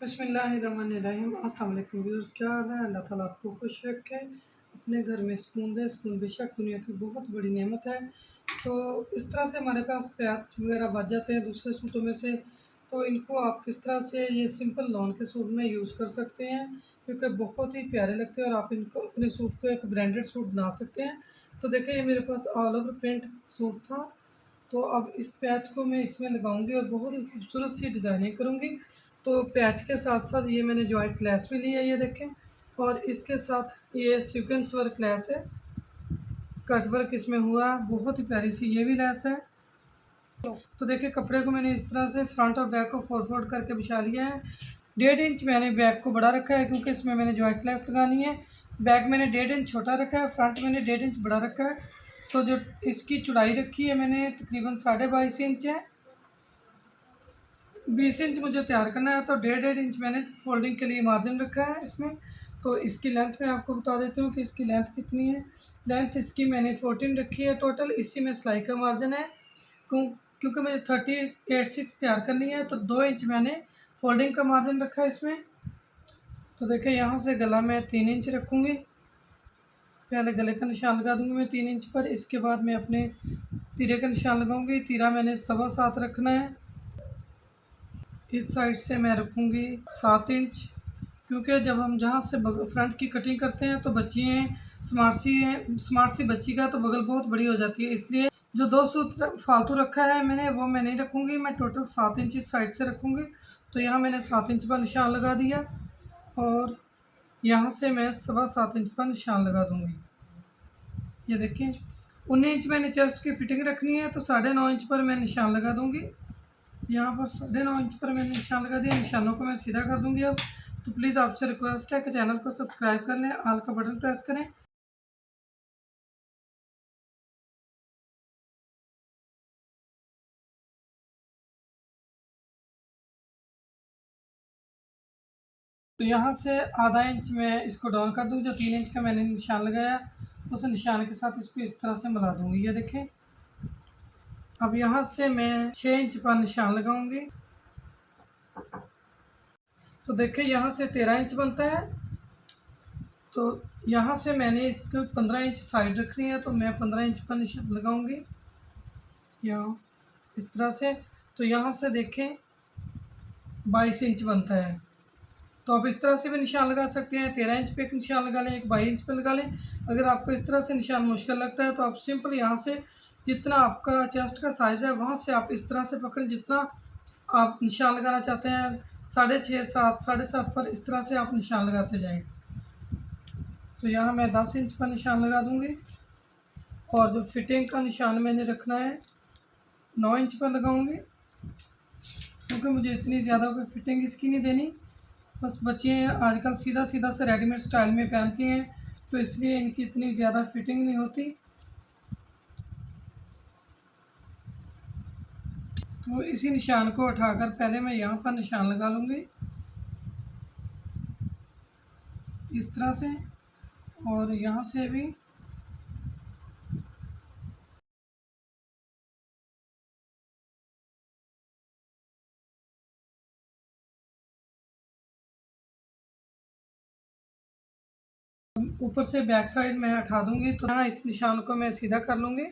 बिस्मिल्लाहिर्रहमानिर्रहीम। अस्सलाम वालेकुम व्यूअर्स, क्या हाल है। अल्लाह ताला आपको खुश रखे, अपने घर में सुकून दे। सुकून बेशक दुनिया की बहुत बड़ी नेमत है। तो इस तरह से हमारे पास पैच वगैरह बच जाते हैं दूसरे सूटों में से, तो इनको आप किस तरह से ये सिंपल लॉन के सूट में यूज़ कर सकते हैं, क्योंकि बहुत ही प्यारे लगते हैं और आप इनको अपने सूट को एक ब्रांडेड सूट बना सकते हैं। तो देखिए, ये मेरे पास ऑल ओवर प्रिंट सूट था, तो अब इस पैच को मैं इसमें लगाऊंगी और बहुत ही खूबसूरत सी डिज़ाइनिंग करूंगी। तो पैच के साथ साथ ये मैंने जॉइंट लेस भी ली है, ये देखें, और इसके साथ ये सीक्वेंस वर्क लेस है, कट वर्क इसमें हुआ, बहुत ही प्यारी सी ये भी लेस है। तो देखिए, कपड़े को मैंने इस तरह से फ्रंट और बैक को फोल्ड करके बिछा लिया है। 1.5 इंच मैंने बैक को बड़ा रखा है, क्योंकि इसमें मैंने जॉइंट लेस लगानी है। बैक मैंने 1.5 इंच छोटा रखा है, फ्रंट मैंने 1.5 इंच बड़ा रखा है। तो जो इसकी चौड़ाई रखी है मैंने तकरीबन 22.5 इंच है। 20 इंच मुझे तैयार करना है, तो 1.5 इंच मैंने फोल्डिंग के लिए मार्जिन रखा है इसमें। तो इसकी लेंथ मैं आपको बता देती हूँ कि इसकी लेंथ कितनी है। लेंथ इसकी मैंने 14 रखी है टोटल। इसी में सिलाई का मार्जिन है, क्योंकि मुझे 38/6 तैयार करनी है, तो 2 इंच मैंने फोल्डिंग का मार्जिन रखा है इसमें। तो देखिए, यहाँ से गला मैं 3 इंच रखूँगी। पहले गले का निशान लगा दूँगी मैं 3 इंच पर। इसके बाद मैं अपने तीरे का निशान लगाऊँगी। तीरा मैंने 7.25 रखना है। इस साइड से मैं रखूँगी 7 इंच, क्योंकि जब हम जहाँ से फ्रंट की कटिंग करते हैं तो बच्ची हैं, स्मार्ट सी बच्ची का तो बगल बहुत बड़ी हो जाती है, इसलिए जो 2 सूत फालतू रखा है मैंने, वो मैं नहीं रखूँगी। मैं टोटल 7 इंच इस साइड से रखूँगी। तो यहाँ मैंने 7 इंच पर निशान लगा दिया, और यहाँ से मैं 7.25 इंच पर निशान लगा दूँगी। ये देखिए, 19 इंच मैंने चेस्ट की फिटिंग रखनी है, तो 9.5 इंच पर मैं निशान लगा दूँगी। यहाँ पर 9.5 इंच पर मैंने निशान लगा दिया। निशानों को मैं सीधा कर दूँगी अब। तो प्लीज़ आपसे रिक्वेस्ट है कि चैनल को सब्सक्राइब कर लें, ऑल का बटन प्रेस करें। तो यहाँ से आधा इंच मैं इसको डाउन कर दूँ। जो 3 इंच का मैंने निशान लगाया, उस निशान के साथ इसको इस तरह से मिला दूँगी। ये देखें, अब यहाँ से मैं 6 इंच पर निशान लगाऊँगी। तो देखिए, यहाँ से 13 इंच बनता है। तो यहाँ से मैंने इसको 15 इंच साइड रखनी है, तो मैं 15 इंच पर निशान लगाऊँगी यहाँ इस तरह से। तो यहाँ से देखें 22 इंच बनता है। तो आप इस तरह से भी निशान लगा सकते हैं। 13 इंच पे एक निशान लगा लें, एक 22 इंच पे लगा लें। अगर आपको इस तरह से निशान मुश्किल लगता है, तो आप सिंपल यहाँ से जितना आपका चेस्ट का साइज़ है वहाँ से आप इस तरह से पकड़ें, जितना आप निशान लगाना चाहते हैं, 6.5, 7, 7.5 पर इस तरह से आप निशान लगाते जाएँ। तो यहाँ मैं 10 इंच पर निशान लगा दूँगी, और जो फिटिंग का निशान मैंने रखना है 9 इंच पर लगाऊँगी, क्योंकि मुझे इतनी ज़्यादा कोई फिटिंग इसकी नहीं देनी। बस बच्चे आजकल सीधा सीधा से रेडीमेड स्टाइल में पहनती हैं, तो इसलिए इनकी इतनी ज़्यादा फिटिंग नहीं होती। तो इसी निशान को उठाकर पहले मैं यहाँ पर निशान लगा लूँगी इस तरह से, और यहाँ से भी ऊपर से बैक साइड में हटा दूँगी। तो यहाँ इस निशान को मैं सीधा कर लूँगी।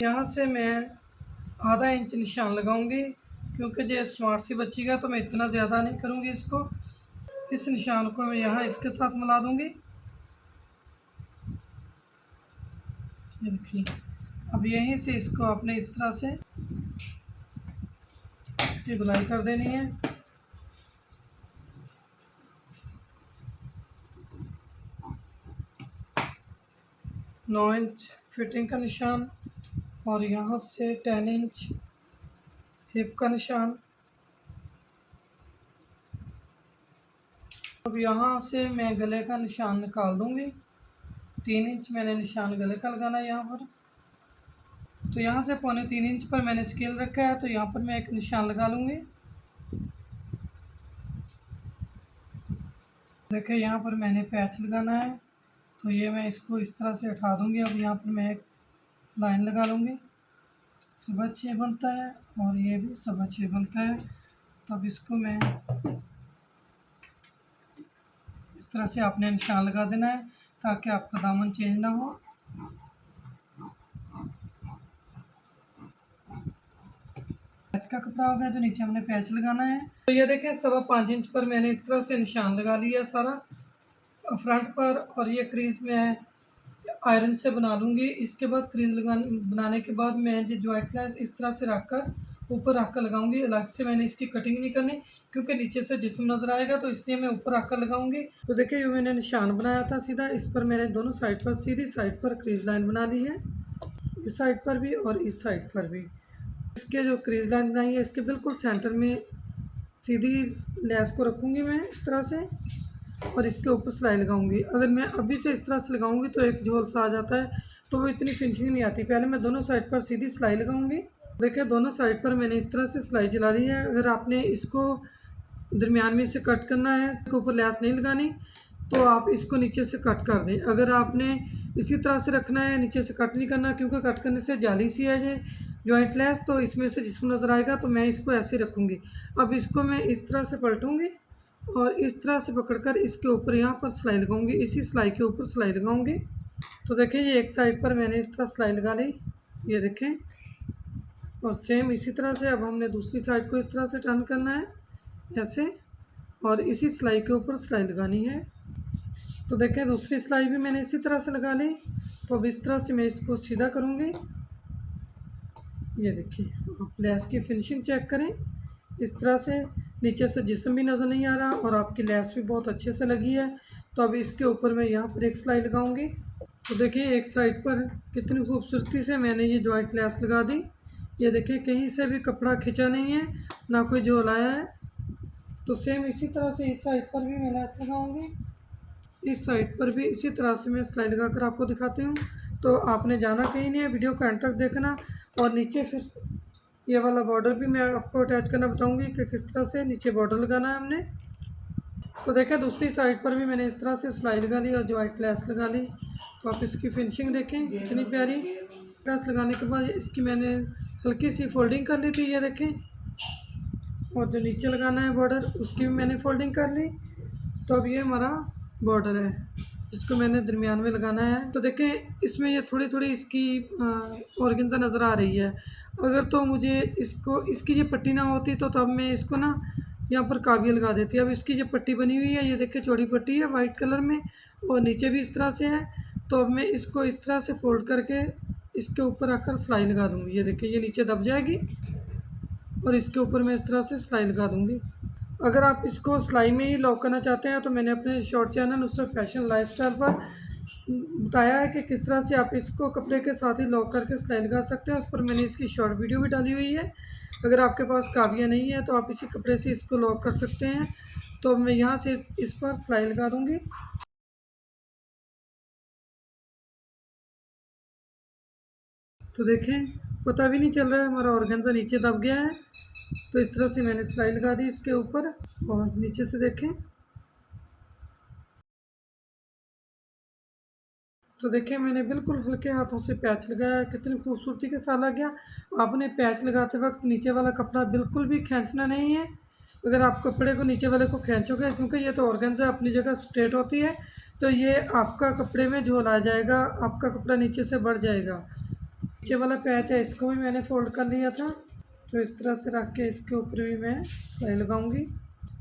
यहाँ से मैं आधा इंच निशान लगाऊंगी, क्योंकि जो स्मार्ट सी बच्ची का, तो मैं इतना ज़्यादा नहीं करूँगी इसको। इस निशान को मैं यहाँ इसके साथ मिला दूँगी। देखिए, अब यहीं से इसको आपने इस तरह से इसकी गुलाई कर देनी है। नौ इंच फिटिंग का निशान, और यहाँ से 10 इंच हिप का निशान। अब यहाँ से मैं गले का निशान निकाल दूँगी। 3 इंच मैंने निशान गले का लगाना है यहाँ पर। तो यहाँ से 3.25 इंच पर मैंने स्केल रखा है, तो यहाँ पर मैं एक निशान लगा लूँगी। देखिए, यहाँ पर मैंने पैच लगाना है, तो ये मैं इसको इस तरह से हटा दूँगी। अब यहाँ पर मैं एक लाइन लगा लूँगी। 6.25 बनता है, और ये भी 6.25 बनता है। तो अब इसको मैं इस तरह से आपने निशान लगा देना है ताकि आपका दामन चेंज ना हो। पैच का कपड़ा हो गया जो नीचे हमने पैच लगाना है। तो ये देखें 5.25 इंच पर मैंने इस तरह से निशान लगा लिया सारा फ्रंट पर, और ये क्रीज मैं आयरन से बना लूँगी। इसके बाद क्रीज बनाने के बाद मैं जो जॉइंट लेस इस तरह से रख कर ऊपर रख कर लगाऊंगी। अलग से मैंने इसकी कटिंग नहीं करनी क्योंकि नीचे से जिस्म नज़र आएगा, तो इसलिए मैं ऊपर रख कर लगाऊंगी। तो देखिए ये मैंने निशान बनाया था सीधा, इस पर मैंने दोनों साइड पर सीधी साइड पर क्रीज लाइन बना ली है, इस साइड पर भी और इस साइड पर भी। इसके जो क्रीज लाइन बनाई है इसके बिल्कुल सेंटर में सीधी लेस को रखूँगी मैं इस तरह से, और इसके ऊपर सिलाई लगाऊंगी। अगर मैं अभी से इस तरह से लगाऊंगी तो एक झोल सा आ जाता है, तो वो इतनी फिनिशिंग नहीं आती। पहले मैं दोनों साइड पर सीधी सिलाई लगाऊंगी। देखिए दोनों साइड पर मैंने इस तरह से सिलाई चला ली है। अगर आपने इसको दरमियान में से कट करना है, ऊपर लेस नहीं लगानी, तो आप इसको नीचे से कट कर दें। अगर आपने इसी तरह से रखना है, नीचे से कट नहीं करना क्योंकि कट करने से जाली सी है ये जॉइंट लेस, तो इसमें से जिसमें नज़र आएगा, तो मैं इसको ऐसे रखूँगी। अब इसको मैं इस तरह से पलटूँगी और इस तरह से पकड़कर इसके ऊपर यहाँ पर सिलाई लगाऊंगी, इसी सिलाई के ऊपर सिलाई लगाऊंगी। तो देखें ये एक साइड पर मैंने इस तरह सिलाई लगा ली, ये देखें, और सेम इसी तरह से अब हमने दूसरी साइड को इस तरह से टर्न करना है ऐसे, और इसी सिलाई के ऊपर सिलाई लगानी है। तो देखें दूसरी सिलाई भी मैंने इसी तरह से लगा ली। तो अब इस तरह से मैं इसको सीधा करूँगी। ये देखिए आप लेस की फिनिशिंग चेक करें, इस तरह से नीचे से जिस्म भी नज़र नहीं आ रहा और आपकी लेस भी बहुत अच्छे से लगी है। तो अब इसके ऊपर मैं यहाँ पर एक सिलाई लगाऊंगी। तो देखिए एक साइड पर कितनी खूबसूरती से मैंने ये जॉइंट लेस लगा दी। ये देखिए कहीं से भी कपड़ा खिंचा नहीं है, ना कोई झोल आया है। तो सेम इसी तरह से इस साइड पर भी मैं लेस लगाऊंगी, इस साइड पर भी इसी तरह से मैं सिलाई लगा कर आपको दिखाती हूँ। तो आपने जाना कहीं नहीं है, वीडियो को एंड तक देखना। और नीचे फिर ये वाला बॉर्डर भी मैं आपको अटैच करना बताऊंगी कि किस तरह से नीचे बॉर्डर लगाना है हमने। तो देखा दूसरी साइड पर भी मैंने इस तरह से सिलाई लगा ली और जॉइंट लेस लगा ली। तो आप इसकी फिनिशिंग देखें कितनी प्यारी। लेस लगाने के बाद इसकी मैंने हल्की सी फोल्डिंग कर ली थी, ये देखें, और जो नीचे लगाना है बॉर्डर उसकी भी मैंने फोल्डिंग कर ली। तो अब ये हमारा बॉर्डर है जिसको मैंने दरमियान में लगाना है। तो देखें इसमें ये थोड़ी थोड़ी इसकी ऑर्गेन्जा नज़र आ रही है। अगर तो मुझे इसको इसकी ये पट्टी ना होती तो तब मैं इसको ना यहाँ पर काबिया लगा देती। अब इसकी जो पट्टी बनी हुई है ये देखिए चौड़ी पट्टी है वाइट कलर में, और नीचे भी इस तरह से है। तो अब मैं इसको इस तरह से फोल्ड करके इसके ऊपर रखकर सिलाई लगा दूँगी। ये देखिए ये नीचे दब जाएगी और इसके ऊपर मैं इस तरह से सिलाई लगा दूँगी। अगर आप इसको सिलाई में ही लॉक करना चाहते हैं तो मैंने अपने short channel Nusrat fashion lifestyle पर बताया है कि किस तरह से आप इसको कपड़े के साथ ही लॉक करके सिलाई लगा सकते हैं। उस पर मैंने इसकी शॉर्ट वीडियो भी डाली हुई है। अगर आपके पास काबिया नहीं है तो आप इसी कपड़े से इसको लॉक कर सकते हैं। तो मैं यहाँ से इस पर सिलाई लगा दूँगी। तो देखें पता भी नहीं चल रहा है हमारा ऑर्गेन्जा नीचे दब गया है। तो इस तरह से मैंने सिलाई लगा दी इसके ऊपर, और नीचे से देखें। तो देखिए मैंने बिल्कुल हल्के हाथों से पैच लगाया, कितनी खूबसूरती के साथ लग गया। आपने पैच लगाते वक्त नीचे वाला कपड़ा बिल्कुल भी खींचना नहीं है। अगर आप कपड़े को नीचे वाले को खींचोगे, क्योंकि ये तो ऑर्गेन्जा अपनी जगह स्ट्रेट होती है, तो ये आपका कपड़े में झोल आ जाएगा, आपका कपड़ा नीचे से बढ़ जाएगा। नीचे वाला पैच है इसको भी मैंने फोल्ड कर लिया था। तो इस तरह से रख के इसके ऊपर भी मैं सिलाई लगाऊंगी।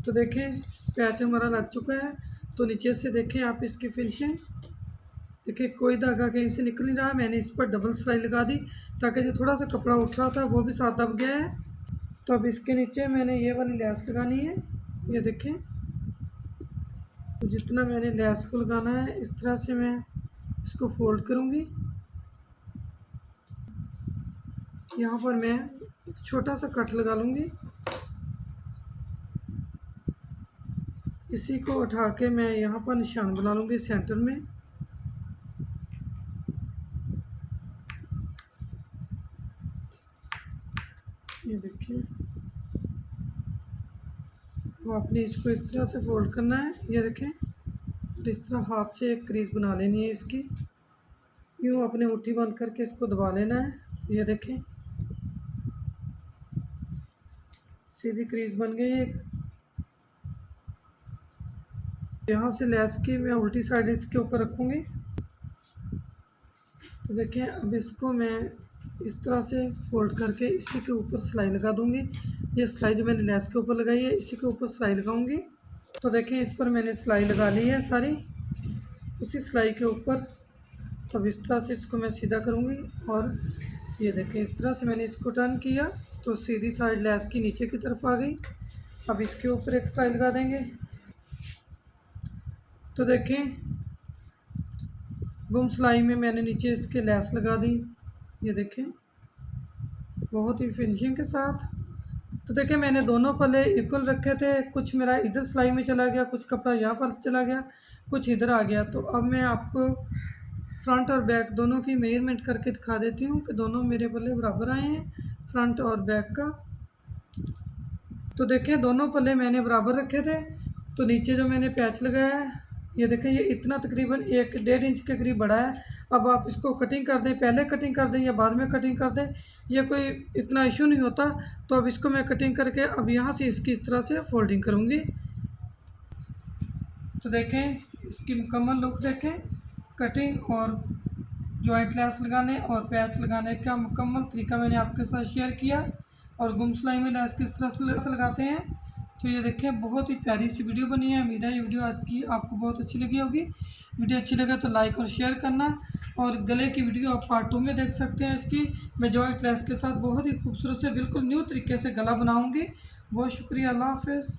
तो देखें पैच हमारा लग चुका है। तो नीचे से देखें आप इसकी फिनिशिंग देखिए, कोई धागा कहीं से निकल नहीं रहा। मैंने इस पर डबल सिलाई लगा दी ताकि जो थोड़ा सा कपड़ा उठ रहा था वो भी साथ दब गया है। तो अब इसके नीचे मैंने ये वाली लेस लगानी है, ये देखें। तो जितना मैंने लेस को लगाना है इस तरह से मैं इसको फोल्ड करूँगी। यहाँ पर मैं एक छोटा सा कट लगा लूँगी। इसी को उठा के मैं यहाँ पर निशान बना लूँगी सेंटर में। ये देखिए तो आपने इसको इस तरह से फोल्ड करना है, ये देखें। इस तरह हाथ से एक क्रीज बना लेनी है इसकी, यूँ अपने मुट्ठी बंद करके इसको दबा लेना है। ये देखें सीधी क्रीज बन गई एक। यहाँ से लेस की मैं उल्टी साइड इसके ऊपर रखूँगी। तो देखिए अब इसको मैं इस तरह से फोल्ड करके इसी के ऊपर सिलाई लगा दूँगी। ये सिलाई जो मैंने लेस के ऊपर लगाई है इसी के ऊपर सिलाई लगाऊँगी। तो देखिए इस पर मैंने सिलाई लगा ली है सारी, उसी सिलाई के ऊपर। तब इस तरह से इसको मैं सीधा करूँगी और ये देखें इस तरह से मैंने इसको टर्न किया तो सीधी साइड लेस की नीचे की तरफ आ गई। अब इसके ऊपर एक सिलाई लगा देंगे। तो देखें गुम सिलाई में मैंने नीचे इसके लेस लगा दी, ये देखें बहुत ही फिनिशिंग के साथ। तो देखिए मैंने दोनों पल्ले इक्वल रखे थे, कुछ मेरा इधर सिलाई में चला गया, कुछ कपड़ा यहाँ पर चला गया, कुछ इधर आ गया। तो अब मैं आपको फ्रंट और बैक दोनों की मेजरमेंट करके दिखा देती हूँ कि दोनों मेरे पल्ले बराबर आए हैं, फ्रंट और बैक का। तो देखें दोनों पल्ले मैंने बराबर रखे थे। तो नीचे जो मैंने पैच लगाया है ये देखें ये इतना तकरीबन 1-1.5 इंच के करीब बड़ा है। अब आप इसको कटिंग कर दें, पहले कटिंग कर दें या बाद में कटिंग कर दें, ये कोई इतना इशू नहीं होता। तो अब इसको मैं कटिंग करके अब यहाँ से इसकी इस तरह से फोल्डिंग करूँगी। तो देखें इसकी मुकम्मल लुक देखें, कटिंग और जॉइंट लेस लगाने और पैच लगाने का मुकम्मल तरीका मैंने आपके साथ शेयर किया। और गुम सिलाई में लेस किस तरह से लगाते हैं। तो ये देखें बहुत ही प्यारी सी वीडियो बनी है। उम्मीद है ये वीडियो आज की आपको बहुत अच्छी लगी होगी। वीडियो अच्छी लगे तो लाइक और शेयर करना। और गले की वीडियो आप पार्ट 2 में देख सकते हैं। इसकी मैं जॉइंट लेस के साथ बहुत ही खूबसूरत से बिल्कुल न्यू तरीके से गला बनाऊँगी। बहुत शुक्रिया, अल्लाह हाफ़िज़।